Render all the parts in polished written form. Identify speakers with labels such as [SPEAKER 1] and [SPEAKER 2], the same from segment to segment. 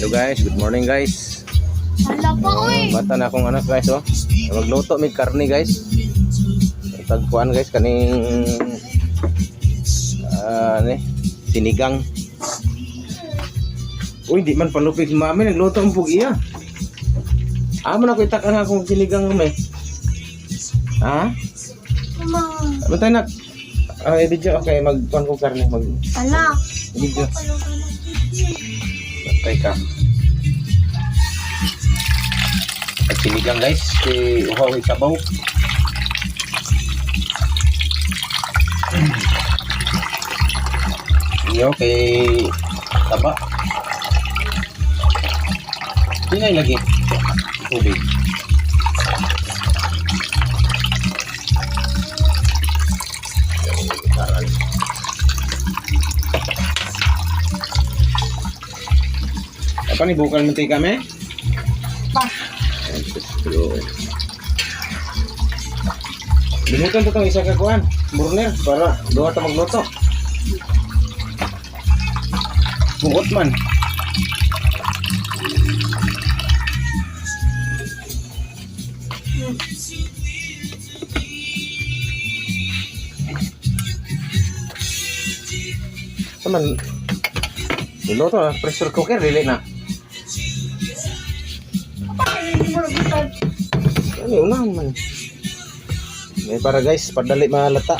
[SPEAKER 1] Hello guys, good morning guys.
[SPEAKER 2] Hala pa oy.
[SPEAKER 1] Bata na akong anak guys oh. Magluto may karne guys. Tagpuan guys kaning sinigang. Uy, di man palupig mami nagluto ang pugiya. Amo na ko itak ang akong sinigang may. Ha?
[SPEAKER 2] Mama.
[SPEAKER 1] Bantay nak. Video okay magkuan ko karne mag
[SPEAKER 2] Hala.
[SPEAKER 1] video. Bantay ka. At sinigang guys, si uhaw isabaw. Iyo kay taba. Tingay lagi tubig. Apa nih bukan mantika me?
[SPEAKER 2] Pa.
[SPEAKER 1] Limutan to tong isa ka kuan, burner para duha ta magluto. Buot man. Teman, luto na pressure cooker dili na. Ano unahan man. May para guys, padali malata.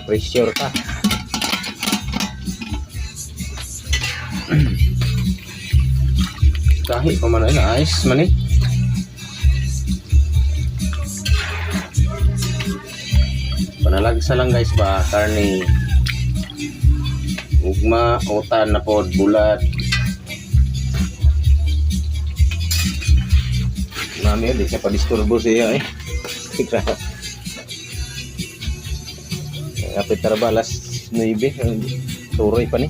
[SPEAKER 1] Pressure ka. Kahit pa man na ice man eh. Panalagsa lang guys ba karne. Ugma, otan na pod bulat. Mami, di siya pa-disturbo siya eh. Sikra. Kapit tarabalas 9, turoy pa ni.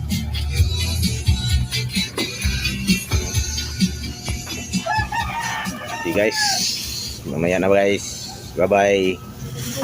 [SPEAKER 1] Okay guys, mamaya na guys. Bye bye.